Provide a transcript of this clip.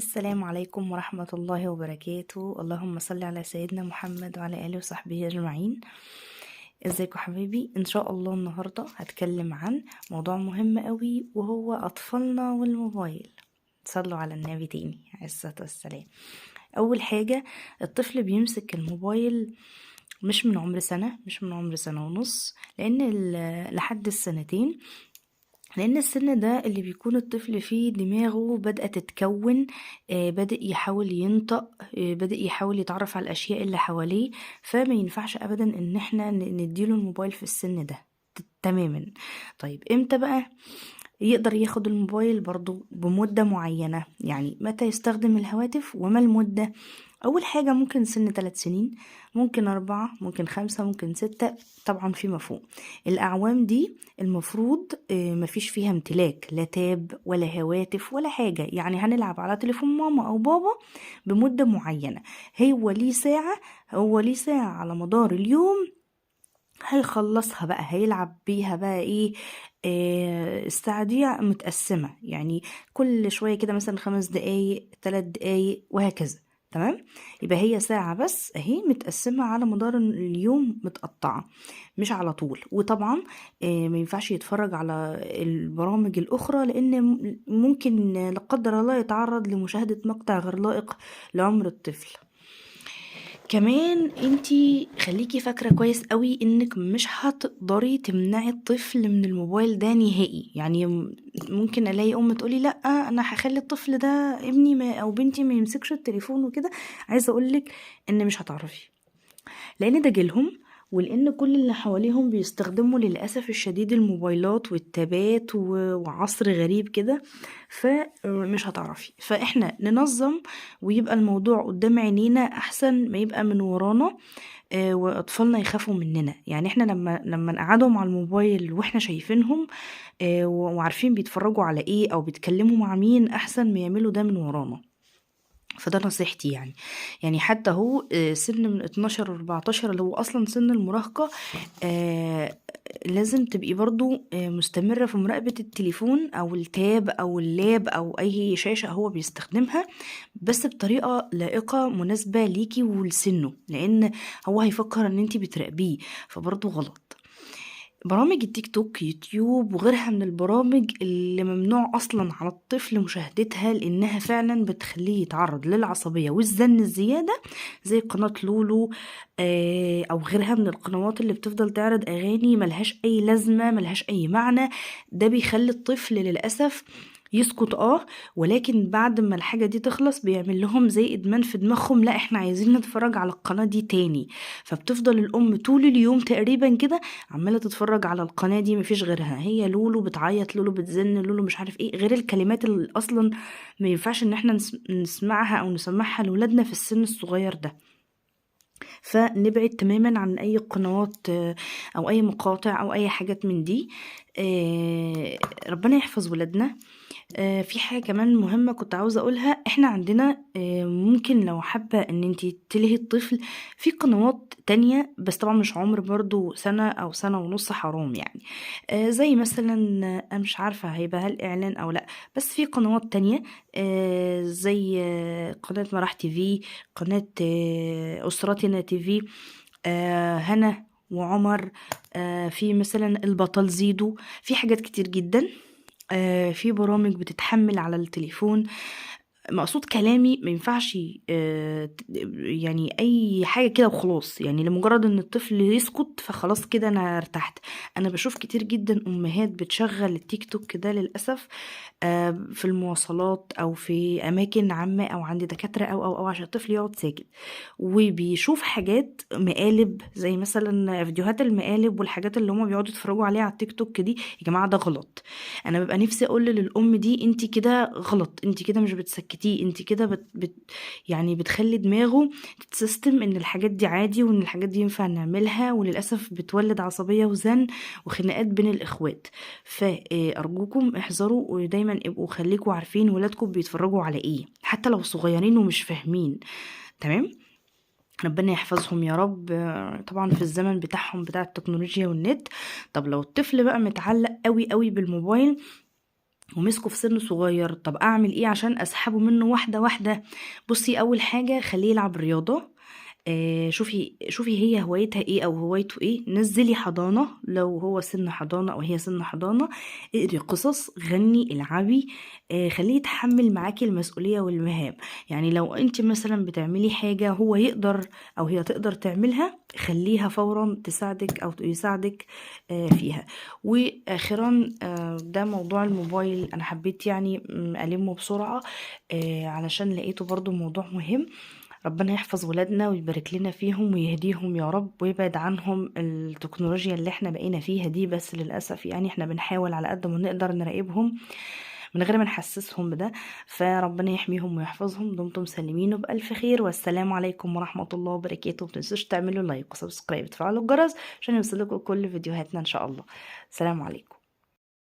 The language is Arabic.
السلام عليكم ورحمة الله وبركاته. اللهم صل على سيدنا محمد وعلى آله وصحبه أجمعين. ازيكم حبيبي؟ ان شاء الله النهاردة هتكلم عن موضوع مهم قوي، وهو أطفالنا والموبايل. صلوا على النبي تاني عليه الصلاة والسلام. أول حاجة، الطفل بيمسك الموبايل مش من عمر سنة، مش من عمر سنة ونص، لأن لحد السنتين، لأن السن ده اللي بيكون الطفل فيه دماغه بدأت تتكون، بدأ يحاول ينطق، بدأ يحاول يتعرف على الأشياء اللي حواليه. فما ينفعش أبدا إن احنا نديله الموبايل في السن ده تماما. طيب امتى بقى يقدر ياخد الموبايل؟ برضو بمدة معينة، يعني متى يستخدم الهواتف وما المدة. أول حاجة ممكن سن 3 سنين، ممكن 4، ممكن 5، ممكن 6، طبعا فيما فوق. الأعوام دي المفروض مفيش فيها امتلاك لا تاب ولا هواتف ولا حاجة، يعني هنلعب على تليفون ماما أو بابا بمدة معينة. هو ليه ساعة على مدار اليوم هيخلصها بقى، هيلعب بيها بقى ايه. الساعة دي متقسمة، يعني كل شوية كده مثلا 5 دقايق، 3 دقايق، وهكذا. تمام، يبقى هي ساعة بس اهي متقسمة على مدار اليوم، متقطعة مش على طول. وطبعا ما ينفعش يتفرج على البرامج الأخرى، لأن ممكن لا قدر الله يتعرض لمشاهدة مقطع غير لائق لعمر الطفل. كمان انتي خليكي فاكرة كويس قوي انك مش هتقدري تمنعي الطفل من الموبايل ده نهائي. يعني ممكن الاقي ام تقولي لا انا هخلي الطفل ده ابني ما او بنتي ما يمسكش التليفون وكده. عايزة اقولك ان مش هتعرفي، لان ده جيلهم، ولان كل اللي حواليهم بيستخدموا للاسف الشديد الموبايلات والتابات وعصر غريب كده. فمش هتعرفي، فاحنا ننظم ويبقى الموضوع قدام عينينا احسن ما يبقى من ورانا. واطفالنا يخافوا مننا. يعني احنا لما نقعدهم على الموبايل واحنا شايفينهم وعارفين بيتفرجوا على ايه او بيتكلموا مع مين، احسن ما يعملوا ده من ورانا. فده نصيحتي يعني حتى هو سن من 12 و 14 اللي هو اصلا سن المراهقة. آه لازم تبقي برضو مستمرة في مراقبة التليفون او التاب او اللاب او اي شاشة هو بيستخدمها، بس بطريقة لائقة مناسبة ليكي ولسنه، لان هو هيفكر ان انتي بتراقبيه، فبرضو غلط. برامج التيك توك، يوتيوب، وغيرها من البرامج اللي ممنوع اصلا على الطفل مشاهدتها، لانها فعلا بتخليه يتعرض للعصبية والزن الزيادة، زي قناة لولو او غيرها من القنوات اللي بتفضل تعرض اغاني ملهاش اي لازمة، ملهاش اي معنى. ده بيخلي الطفل للأسف يسكت، ولكن بعد ما الحاجة دي تخلص بيعمل لهم زي ادمان في دماغهم، لا احنا عايزين نتفرج على القناة دي تاني. فبتفضل الام طول اليوم تقريبا كده عمالة تتفرج على القناة دي، مفيش غيرها، هي لولو بتعيط، لولو بتزن، لولو مش عارف ايه، غير الكلمات اللي اصلا ما ينفعش ان احنا نسمعها او نسمعها لولادنا في السن الصغير ده. فنبعد تماما عن اي قنوات او اي مقاطع او اي حاجات من دي. ربنا يحفظ ولادنا. في حاجة كمان مهمة كنت عاوزة اقولها. احنا عندنا ممكن لو حابة ان انتي تلهي الطفل في قنوات تانية، بس طبعا مش عمر برضو سنة او سنة ونص، حرام يعني. زي مثلا انا مش عارفة هيبقى هل اعلان او لا، بس في قنوات تانية زي قناة مرح تي في، قناة أسرتنا تي في، هنا وعمر، في مثلا البطل زيدو، في حاجات كتير جدا. في برامج بتتحمل على التليفون. مقصود كلامي ما ينفعش يعني اي حاجه كده وخلاص، يعني لمجرد ان الطفل يسكت فخلاص كده انا ارتحت. انا بشوف كتير جدا امهات بتشغل التيك توك ده للاسف في المواصلات او في اماكن عامه او عند دكاتره او عشان الطفل يقعد ساكت، وبيشوف حاجات مقالب زي مثلا فيديوهات المقالب والحاجات اللي هما بيقعدوا يتفرجوا عليها على التيك توك دي. يا جماعه ده غلط. انا ببقى نفسي اقول للام دي انت كده غلط، انت كده مش بتسكتيه، انت كده يعني بتخلي دماغه تتسيستم ان الحاجات دي عادي وان الحاجات دي ينفع نعملها، وللاسف بتولد عصبيه وزن وخناقات بين الاخوات. فارجوكم احذروا، ودايما ابقوا خليكوا عارفين ولادكم بيتفرجوا على ايه، حتى لو صغيرين ومش فاهمين. تمام، ربنا يحفظهم يا رب. طبعا في الزمن بتاعهم بتاع التكنولوجيا والنت. طب لو الطفل بقى متعلق قوي قوي بالموبايل، ومسكه في سن صغير، طب اعمل ايه عشان اسحبه منه واحده واحده؟ بصي، اول حاجه خليه يلعب رياضه. شوفي هي هوايتها ايه او هوايته ايه، نزلي حضانة لو هو سن حضانة او هي سن حضانة، اقري قصص، غني، العبي. خليه يتحمل معاكي المسؤولية والمهام. يعني لو انت مثلا بتعملي حاجة هو يقدر او هي تقدر تعملها، خليها فورا تساعدك او يساعدك فيها. واخيرا ده موضوع الموبايل، انا حبيت يعني المه بسرعة علشان لقيته برضو موضوع مهم. ربنا يحفظ ولادنا ويبارك لنا فيهم ويهديهم يا رب، ويبعد عنهم التكنولوجيا اللي احنا بقينا فيها دي. بس للأسف يعني احنا بنحاول على قد ما نقدر نراقبهم من غير ما نحسسهم بده. فربنا يحميهم ويحفظهم. دمتم سالمين وبألف خير، والسلام عليكم ورحمة الله وبركاته. متنسوش تعملوا لايك وسبسكرايب وتفعلوا الجرس عشان يوصلكوا كل فيديوهاتنا ان شاء الله. السلام عليكم.